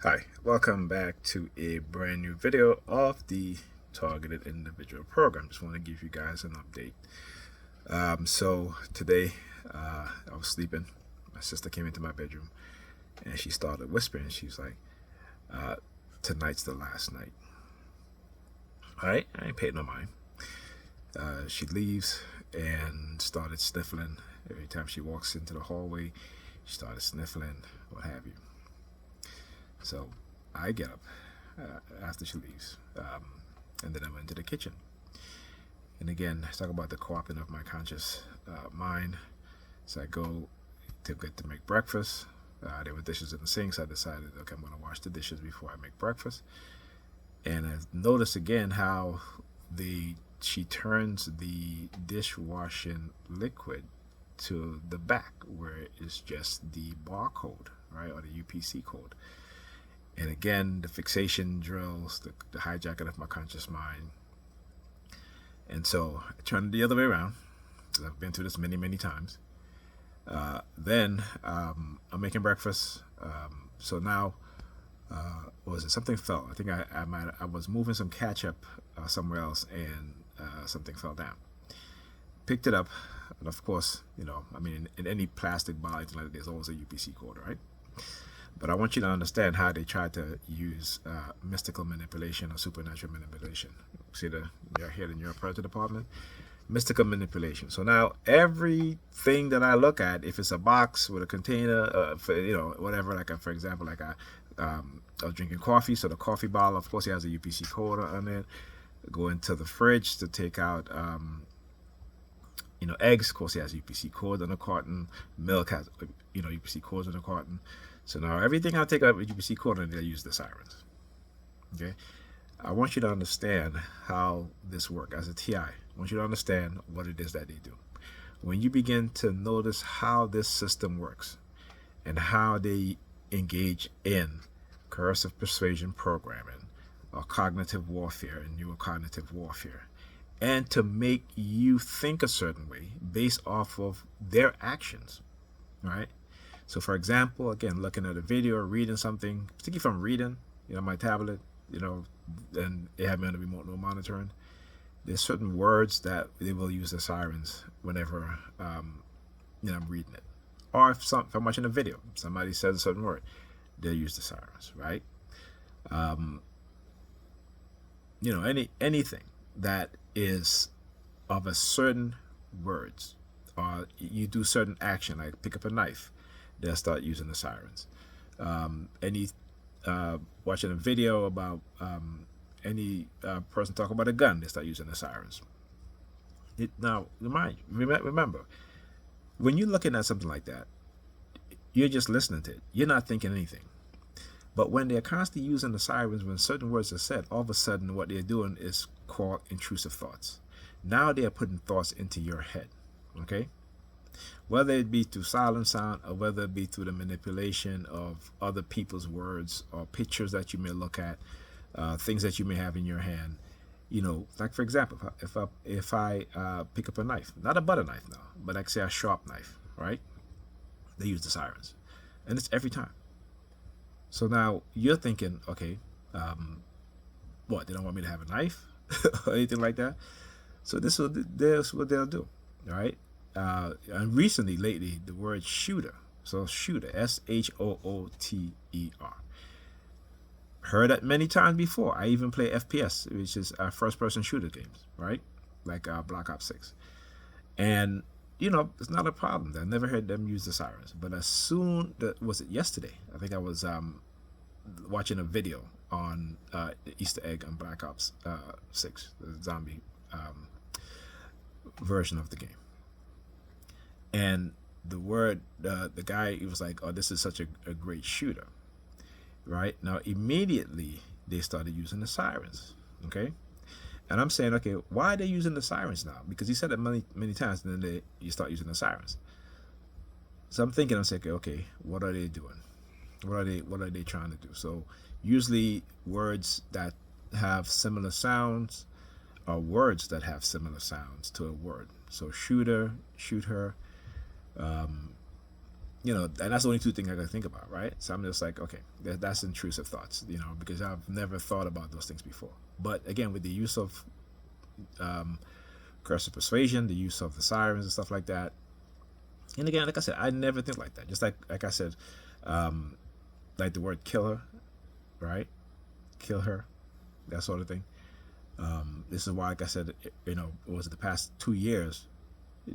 Hi, welcome back to a brand new video of the Targeted Individual Program. Just want to give you guys an update. So today, I was sleeping. My sister came into my bedroom and she started whispering. She's like, uh, "Tonight's the last night." All right, I ain't paid no mind. She leaves and started sniffling. Every time she walks into the hallway, she started sniffling, what have you. So I get up after she leaves, and then I went to the kitchen. And again, I talk about the co-opting of my conscious mind. So I go to make breakfast. There were dishes in the sink, so I decided, okay, I'm going to wash the dishes before I make breakfast. And I noticed again how she turns the dishwashing liquid to the back where it's just the barcode, right, or the UPC code. And again, the fixation drills, the hijacking of my conscious mind. And so I turned it the other way around, because I've been through this many, many times. Then I'm making breakfast. So now, what was it? Something fell. I think I was moving some ketchup somewhere else, and something fell down. Picked it up, and of course, I mean, in any plastic bottle, like, there's always a UPC code, right? But I want you to understand how they try to use mystical manipulation or supernatural manipulation. See you're here in your project department? Mystical manipulation. So now everything that I look at, if it's a box with a container, for, whatever, like for example, I was drinking coffee, so the coffee bottle, of course, it has a UPC code on it. Go into the fridge to take out eggs, of course, it has UPC code on the carton. Milk has, UPC codes on the carton. So now everything I take out with UPC code on it, I use the sirens. Okay? I want you to understand how this works. As a TI, I want you to understand what it is that they do. When you begin to notice how this system works and how they engage in coercive persuasion programming or cognitive warfare and neurocognitive warfare, and to make you think a certain way based off of their actions, right? So, for example, again, looking at a video or reading something, particularly if I'm reading, my tablet, and they have me on the remote no monitoring, there's certain words that they will use the sirens whenever, I'm reading it. Or if I'm watching a video, somebody says a certain word, they'll use the sirens, right? Anything that is of a certain words, or you do certain action, like pick up a knife, they'll start using the sirens. Any watching a video about any person talk about a gun, they start using the sirens. Now, remember, when you're looking at something like that, you're just listening to it. You're not thinking anything. But when they're constantly using the sirens, when certain words are said, all of a sudden what they're doing is called intrusive thoughts. Now they're putting thoughts into your head, okay? Whether it be through silent sound or whether it be through the manipulation of other people's words or pictures that you may look at, things that you may have in your hand. Like for example, if I pick up a knife, not a butter knife now, but like say a sharp knife, right? They use the sirens, and it's every time. So now you're thinking, okay, what? They don't want me to have a knife or anything like that. So this is what they'll do, all right? And recently, lately, the word shooter. So shooter, SHOOTER. Heard that many times before. I even play FPS, which is first-person shooter games, right? Like Black Ops 6. And it's not a problem. I never heard them use the sirens. But as soon was it yesterday? I think I was watching a video on the Easter egg on Black Ops 6, the zombie version of the game. And the guy, he was like, "Oh, this is such a great shooter," right? Now immediately they started using the sirens, okay? And I'm saying, okay, why are they using the sirens now? Because he said it many times, and then you start using the sirens. So I'm thinking, I'm saying, okay, what are they doing? What are they trying to do? So usually words that have similar sounds are words that have similar sounds to a word. So shooter, shoot her, and that's the only two things I can think about, right? So I'm just like, okay, that's intrusive thoughts, because I've never thought about those things before. But again, with the use of cursive persuasion, the use of the sirens and stuff like that, and again, like I said, I never think like that. Just like I said, like the word killer, right? Kill her, that sort of thing. This is why, like I said, it was the past 2 years,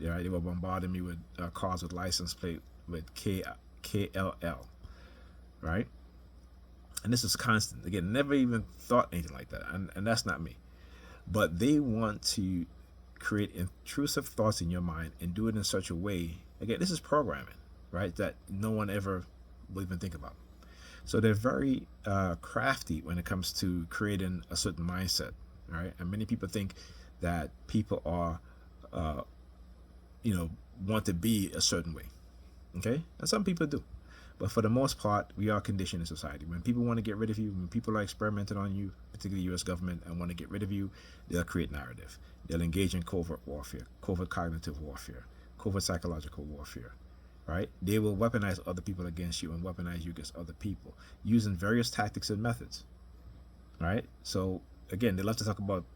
right? They were bombarding me with cars with license plate with KLL, right? And this is constant. Again, never even thought anything like that, and that's not me. But they want to create intrusive thoughts in your mind and do it in such a way. Again, this is programming, right? That no one ever will even think about. So they're very crafty when it comes to creating a certain mindset, right? And many people think that people are, want to be a certain way. Okay, and some people do, but for the most part, we are conditioned in society. When people want to get rid of you, when people are experimenting on you, particularly the U.S. government, and want to get rid of you, they'll create narrative. They'll engage in covert warfare, covert cognitive warfare, covert psychological warfare, right? They will weaponize other people against you and weaponize you against other people using various tactics and methods, right? So again, they love to talk about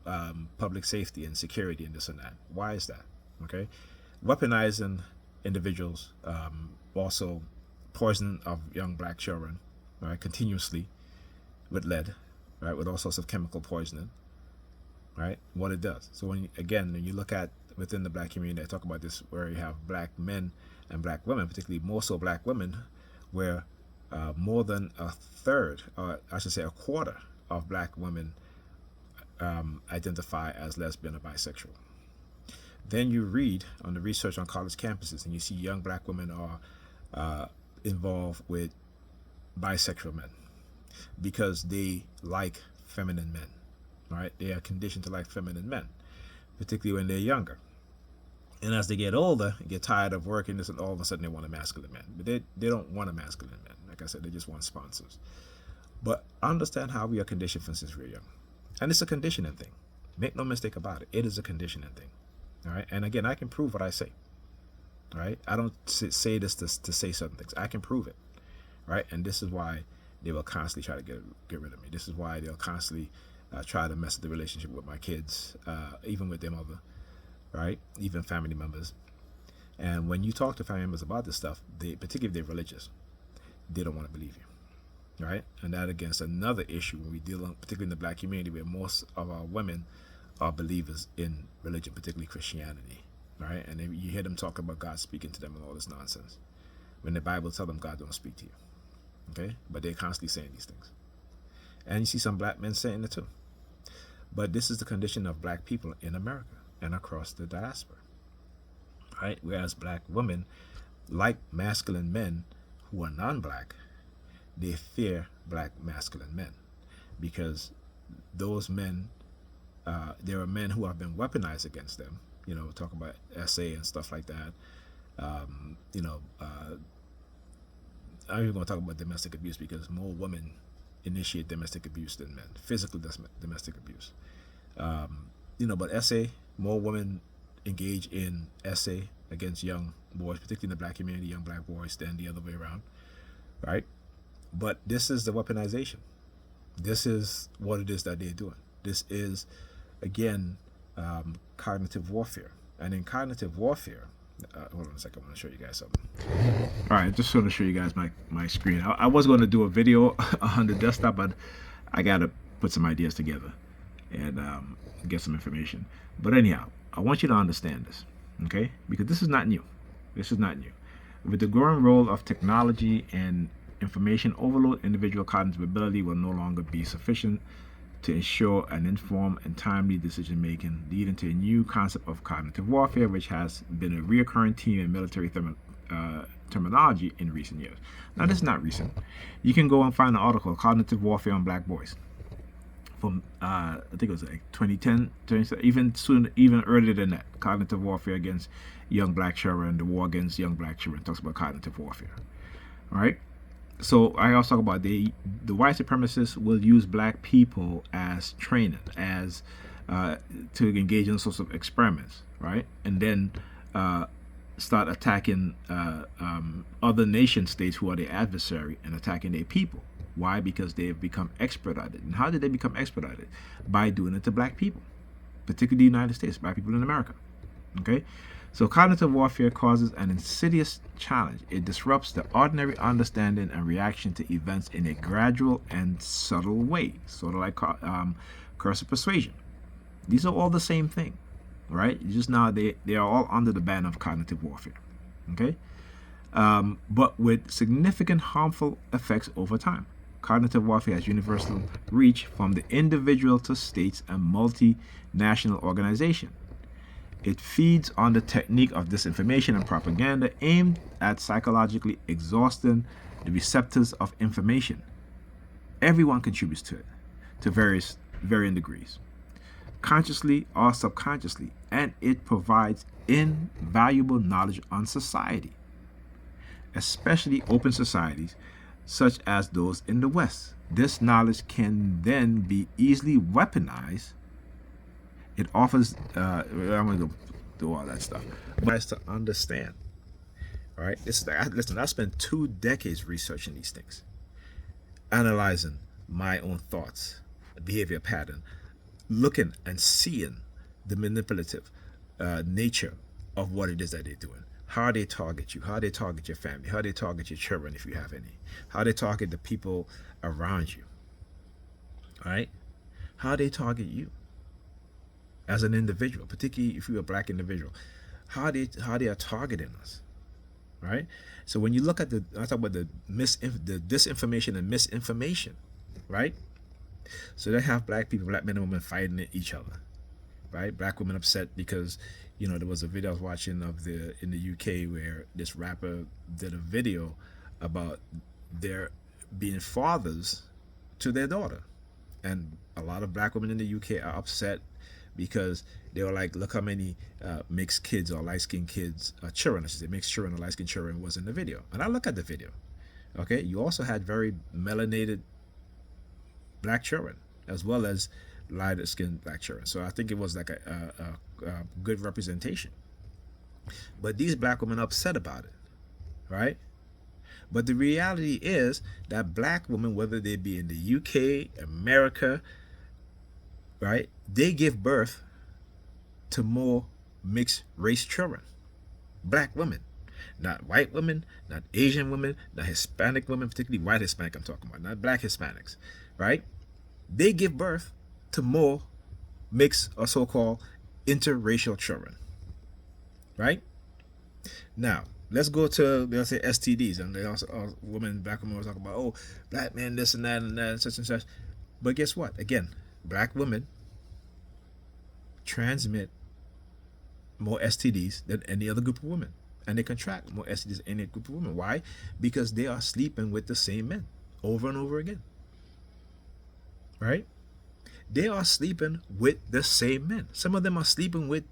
public safety and security and this and that. Why is that? Okay, weaponizing individuals, also poisoning of young black children, right, continuously with lead, right, with all sorts of chemical poisoning, right, what it does. So when you look at within the black community, I talk about this, where you have black men and black women, particularly more so black women, where more than a third, or I should say a quarter of black women identify as lesbian or bisexual. Then you read on the research on college campuses, and you see young black women are involved with bisexual men because they like feminine men, right? They are conditioned to like feminine men, particularly when they're younger. And as they get older and get tired of working this, and all of a sudden they want a masculine man. But they don't want a masculine man. Like I said, they just want sponsors. But understand how we are conditioned since we're young. And it's a conditioning thing. Make no mistake about it. It is a conditioning thing. All right. And again, I can prove what I say. All right. I don't say this to say certain things. I can prove it. Right. And this is why they will constantly try to get rid of me. This is why they'll constantly try to mess up the relationship with my kids, even with their mother. Right. Even family members. And when you talk to family members about this stuff, particularly if they're religious, they don't want to believe you. Right. And that, again, is another issue when we deal, particularly in the black community, where most of our women are believers in religion, particularly Christianity, right? And you hear them talk about God speaking to them and all this nonsense, when the Bible tells them God don't speak to you, okay? But they're constantly saying these things. And you see some black men saying it too. But this is the condition of black people in America and across the diaspora, right? Whereas black women, like masculine men who are non-black, they fear black masculine men because those men, there are men who have been weaponized against them. Talk about SA and stuff like that. I'm even going to talk about domestic abuse because more women initiate domestic abuse than men, physical domestic abuse. But SA, more women engage in SA against young boys, particularly in the black community, young black boys, than the other way around, right? But this is the weaponization. This is what it is that they're doing. This is, again, cognitive warfare. And in cognitive warfare, hold on a second, I want to show you guys something. All right, just want to show you guys my screen. I was going to do a video on the desktop, but I got to put some ideas together and get some information. But anyhow, I want you to understand this, okay? Because this is not new. This is not new. With the growing role of technology and information overload, individual cognitive ability will no longer be sufficient to ensure an informed and timely decision making, leading to a new concept of cognitive warfare, which has been a recurring theme in military terminology in recent years. Now, this is not recent. You can go and find an article, Cognitive Warfare on Black Boys, from I think it was like 2010, even earlier than that. Cognitive warfare against young black children, the war against young black children, talks about cognitive warfare. All right. So I also talk about the white supremacists will use black people as training, to engage in sorts of experiments, right? And then start attacking other nation states who are their adversary and attacking their people. Why? Because they have become expert at it. And how did they become expert at it? By doing it to black people, particularly the United States, black people in America. Okay? So cognitive warfare causes an insidious challenge. It disrupts the ordinary understanding and reaction to events in a gradual and subtle way, sort of like cursive persuasion. These are all the same thing, right? Just now they are all under the ban of cognitive warfare, okay? But with significant harmful effects over time. Cognitive warfare has universal reach from the individual to states and multinational organization. It feeds on the technique of disinformation and propaganda aimed at psychologically exhausting the receptors of information. Everyone contributes to it, to varying degrees, consciously or subconsciously, and it provides invaluable knowledge on society, especially open societies such as those in the West. This knowledge can then be easily weaponized. It offers, I'm going to do all that stuff, but to understand, all right? Listen, I spent 2 decades researching these things, analyzing my own thoughts, behavior pattern, looking and seeing the manipulative nature of what it is that they're doing. How they target you, how they target your family, how they target your children if you have any, how they target the people around you, all right? How they target you as an individual, particularly if you're a black individual, how they are targeting us, right? So when you look at I talk about the disinformation and misinformation, right? So they have black people, black men and women fighting each other, right? Black women upset because, you know, there was a video I was watching in the UK where this rapper did a video about their being fathers to their daughter, and a lot of black women in the UK are upset because they were like, look how many mixed kids or light-skinned kids, children, I should say, mixed children or light-skinned children was in the video. And I look at the video, okay? You also had very melanated black children as well as lighter-skinned black children. So I think it was like a good representation. But these black women are upset about it, right? But the reality is that black women, whether they be in the UK, America, right, they give birth to more mixed race children. Black women, not white women, not Asian women, not Hispanic women, particularly white Hispanic I'm talking about, not black Hispanics, right? They give birth to more mixed or so-called interracial children, right? Now, let's go to, let's say, STDs. And they also, black women will talk about, oh, black men, this and that, and such and such. But guess what? Again, black women transmit more STDs than any other group of women. And they contract more STDs than any group of women. Why? Because they are sleeping with the same men over and over again. Right? They are sleeping with the same men. Some of them are sleeping with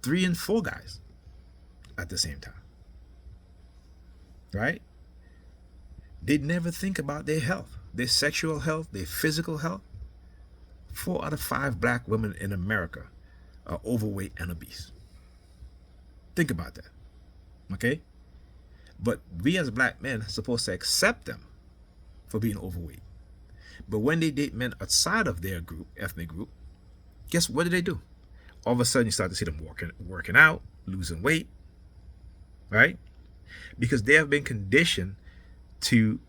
3 and 4 guys at the same time. Right? They never think about their health, their sexual health, their physical health. 4 out of 5 black women in America are overweight and obese. Think about that. Okay? But we as black men are supposed to accept them for being overweight. But when they date men outside of their group, ethnic group, guess what do? All of a sudden you start to see them working out, losing weight, right? Because they have been conditioned to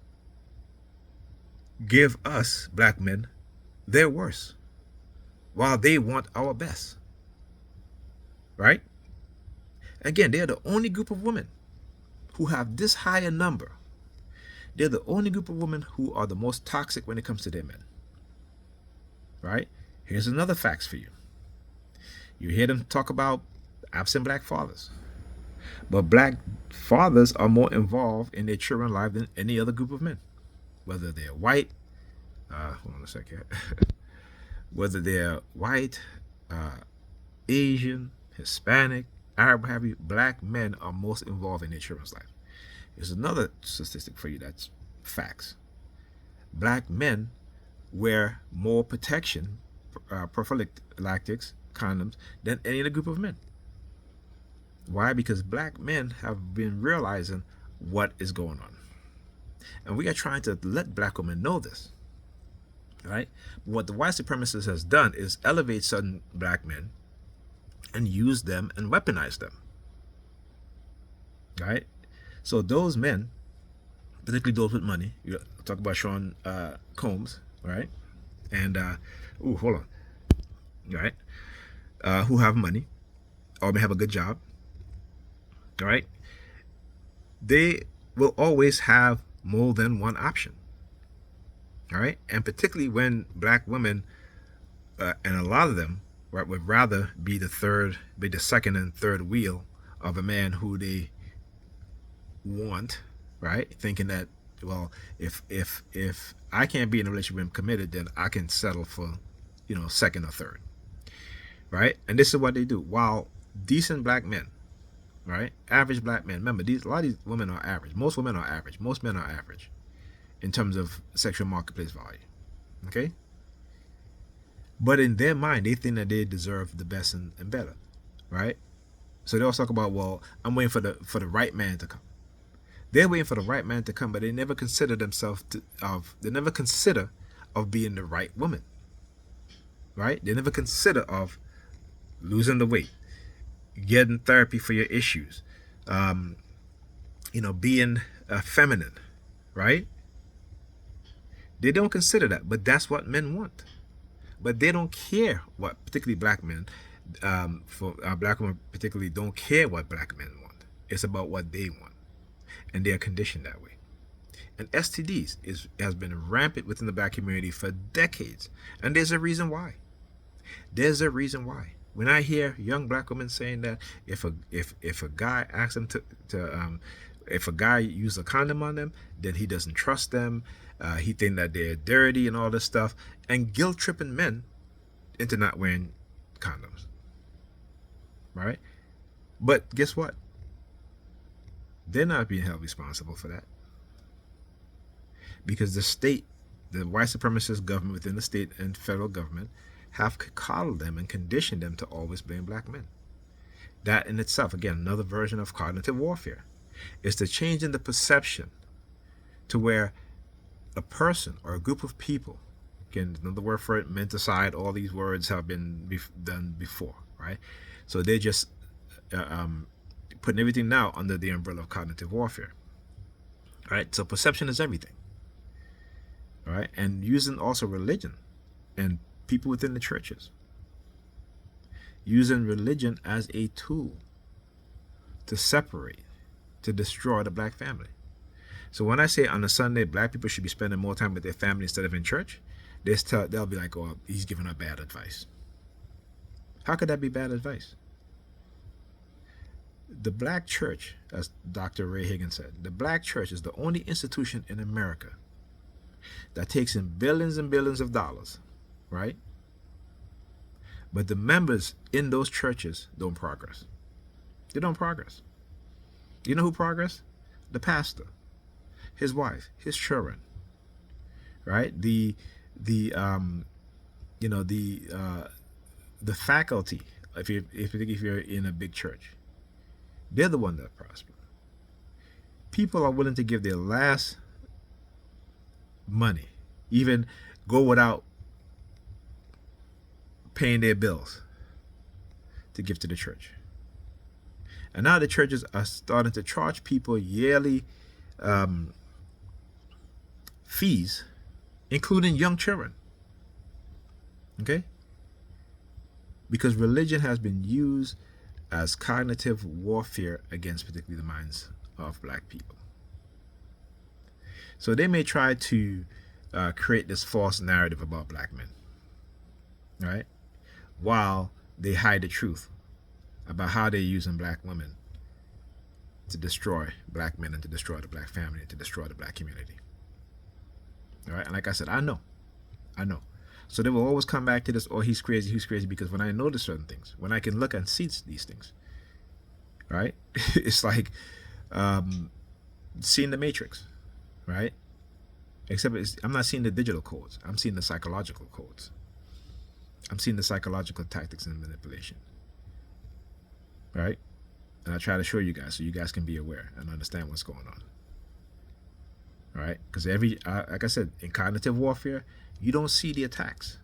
give us black men their worst while they want our best, right? Again, they're the only group of women who have this high a number. They're the only group of women who are the most toxic when it comes to their men, right? Here's another facts for you. You hear them talk about absent black fathers, but black fathers are more involved in their children's life than any other group of men, whether they're white, hold on a second, whether they're white, Asian, Hispanic, Arab, have you, black men are most involved in their children's life. Here's another statistic for you that's facts. Black men wear more protection, prophylactics, condoms, than any other group of men. Why? Because black men have been realizing what is going on. And we are trying to let black women know this. Right? What the white supremacist has done is elevate certain black men and use them and weaponize them. Right? So those men, particularly those with money, you talk about Sean Combs, right? And hold on. Right? Who have money or may have a good job. All right? They will always have more than one option. All right? And particularly when black women, and a lot of them, right, would rather be the second and third wheel of a man who they want, right? Thinking that, well, if I can't be in a relationship with him committed, then I can settle for, second or third, right? And this is what they do. While decent black men, right, average black men, remember, a lot of these women are average. Most women are average. Most men are average in terms of sexual marketplace value, okay? But in their mind, they think that they deserve the best and better, right? So they'll talk about, well, I'm waiting for the right man to come. They're waiting for the right man to come, but they never consider themselves of being the right woman, right? They never consider of losing the weight, getting therapy for your issues, being feminine, right? They don't consider that, but that's what men want. But they don't care what, particularly black men, for black women particularly, don't care what black men want. It's about what they want. And they are conditioned that way. And STDs has been rampant within the black community for decades. And there's a reason why. There's a reason why. When I hear young black women saying that if a guy asks them if a guy uses a condom on them, then he doesn't trust them. He thinks that they're dirty and all this stuff, and guilt tripping men into not wearing condoms. Right? But guess what? They're not being held responsible for that. Because the state, the white supremacist government within the state and federal government have coddled them and conditioned them to always blame black men. That in itself, again, another version of cognitive warfare, is to change in the perception to where a person or a group of people, again, another word for it, menticide, all these words have been done before, right? So they're just putting everything now under the umbrella of cognitive warfare, right? So perception is everything, right? And using also religion and people within the churches, using religion as a tool to separate, to destroy the black family. So when I say on a Sunday, black people should be spending more time with their family instead of in church, they'll be like, oh, he's giving us bad advice. How could that be bad advice? The black church, as Dr. Ray Higgins said, the black church is the only institution in America that takes in billions and billions of dollars, right? But the members in those churches don't progress. They don't progress. You know who progress? The pastor, his wife, his children, right? The faculty, if you're in a big church, they're the one that prosper. People are willing to give their last money, even go without paying their bills to give to the church. And now the churches are starting to charge people yearly fees, including young children. Okay? Because religion has been used as cognitive warfare against particularly the minds of black people. So they may try to create this false narrative about black men, right? While they hide the truth about how they're using black women to destroy black men and to destroy the black family and to destroy the black community. All right, and like I said, I know. So they will always come back to this, oh, he's crazy, because when I notice certain things, when I can look and see these things, right? It's like seeing the Matrix, right? Except I'm not seeing the digital codes. I'm seeing the psychological codes. I'm seeing the psychological tactics and manipulation, right? And I try to show you guys so you guys can be aware and understand what's going on. All right? Because like I said, in cognitive warfare, you don't see the attacks.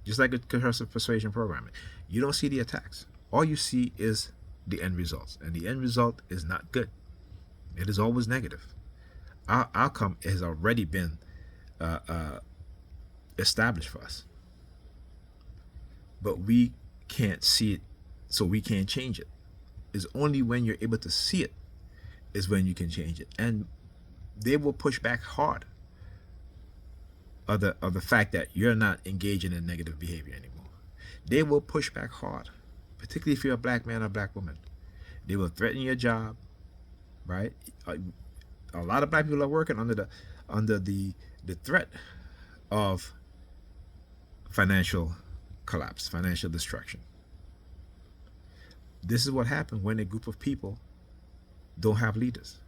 Just like a coercive persuasion programming, you don't see the attacks. All you see is the end results. And the end result is not good. It is always negative. Our outcome has already been established for us. But we can't see it, so we can't change it. It's only when you're able to see it is when you can change it. And they will push back hard of the fact that you're not engaging in negative behavior anymore. They will push back hard, particularly if you're a black man or black woman. They will threaten your job, right? A lot of black people are working under the threat of financial collapse, financial destruction. This is what happens when a group of people don't have leaders.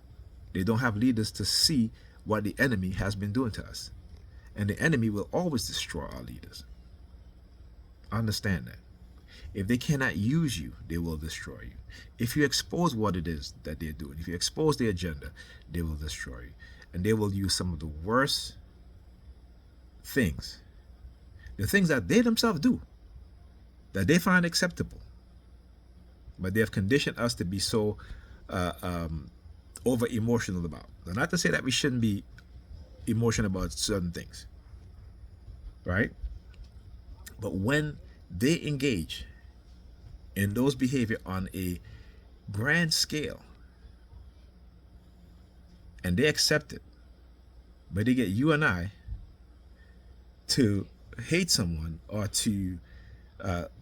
They don't have leaders to see what the enemy has been doing to us. And the enemy will always destroy our leaders. Understand that. If they cannot use you, they will destroy you. If you expose what it is that they're doing, if you expose their agenda, they will destroy you. And they will use some of the worst things, the things that they themselves do, that they find acceptable. But they have conditioned us to be so over emotional about. Now, not to say that we shouldn't be emotional about certain things, right? But when they engage in those behavior on a grand scale and they accept it, but they get you and I to hate someone or to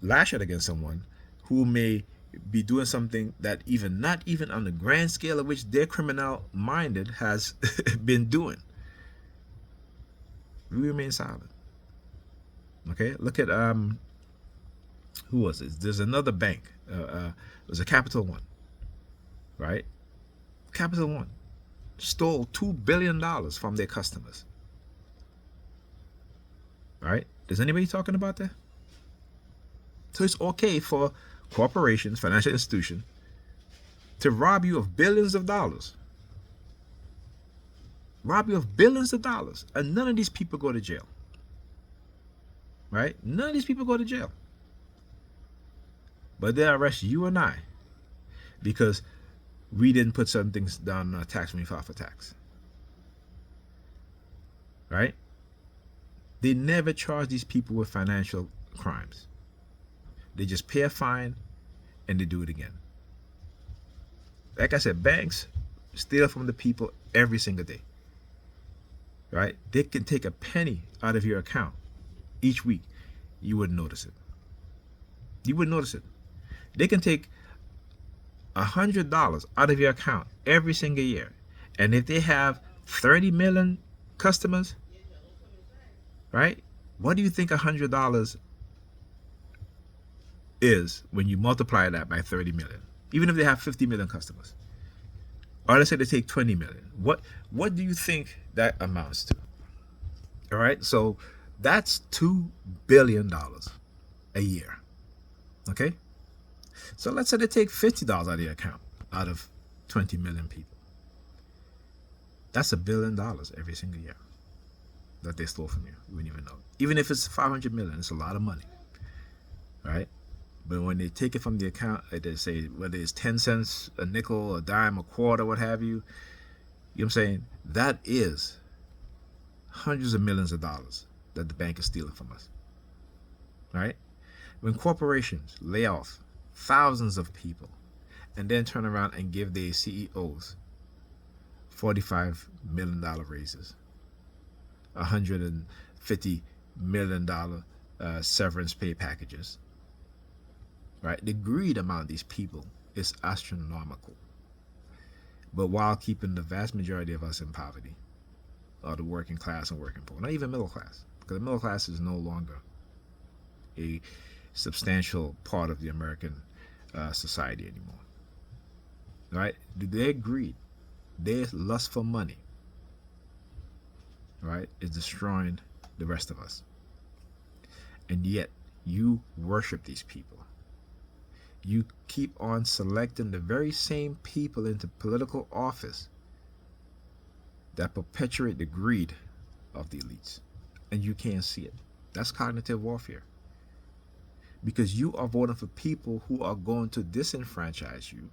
lash out against someone who may be doing something that not even on the grand scale of which their criminal minded has been doing, we remain silent. Okay, look at who was it? There's another bank. It was a Capital One, right? Capital One stole $2 billion from their customers. Right? Is anybody talking about that? So it's okay for corporations, financial institutions, to rob you of billions of dollars. Rob you of billions of dollars. And none of these people go to jail. Right? None of these people go to jail. But they arrest you and I because we didn't put certain things down on our tax when we filed for tax. Right? They never charge these people with financial crimes. They just pay a fine and they do it again. Like I said, banks steal from the people every single day. Right? They can take a penny out of your account each week. You wouldn't notice it. You wouldn't notice it. They can take $100 out of your account every single year. And if they have 30 million customers, right? What do you think $100 is when you multiply that by 30 million? Even if they have 50 million customers. Or let's say they take 20 million. What do you think that amounts to? All right, so that's $2 billion a year. Okay? So let's say they take $50 out of your account out of 20 million people. That's $1 billion every single year that they stole from you. You wouldn't even know. Even if it's 500 million, it's a lot of money. Right? But when they take it from the account, they say whether it's 10 cents, a nickel, a dime, a quarter, what have you, you know what I'm saying? That is hundreds of millions of dollars that the bank is stealing from us. Right? When corporations lay off thousands of people and then turn around and give their CEOs $45 million raises, $150 million severance pay packages, right? The greed among these people is astronomical. But while keeping the vast majority of us in poverty, or the working class and working poor, not even middle class, because the middle class is no longer a substantial part of the American society anymore. Right? Their greed, their lust for money, right, is destroying the rest of us. And yet, you worship these people. you keep on selecting the very same people into political office that perpetuate the greed of the elites, and you can't see it. That's cognitive warfare, because you are voting for people who are going to disenfranchise you,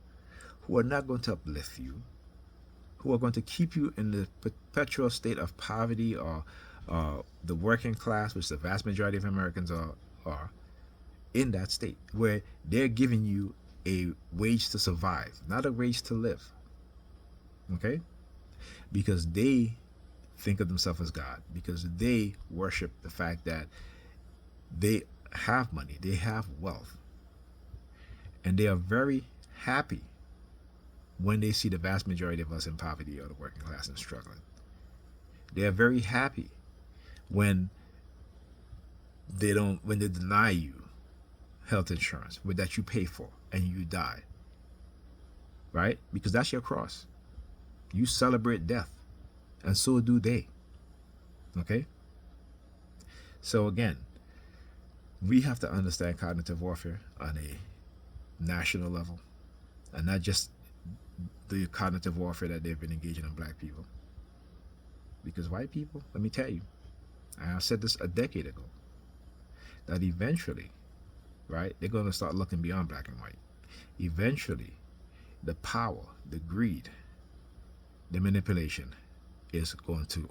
who are not going to uplift you, who are going to keep you in the perpetual state of poverty, or the working class, which the vast majority of Americans are in that state, where they're giving you a wage to survive, not a wage to live. Okay? Because they think of themselves as God, because they worship the fact that they have money, they have wealth, and they are very happy when they see the vast majority of us in poverty or the working class and struggling. They are very happy when they deny you health insurance that you pay for and you die, right? Because that's your cross. You celebrate death, and so do they. Okay? So again, we have to understand cognitive warfare on a national level, and not just the cognitive warfare that they've been engaging on black people. Because white people, let me tell you, I said this a decade ago, that eventually, right, they're going to start looking beyond black and white. Eventually, the power, the greed, the manipulation is going to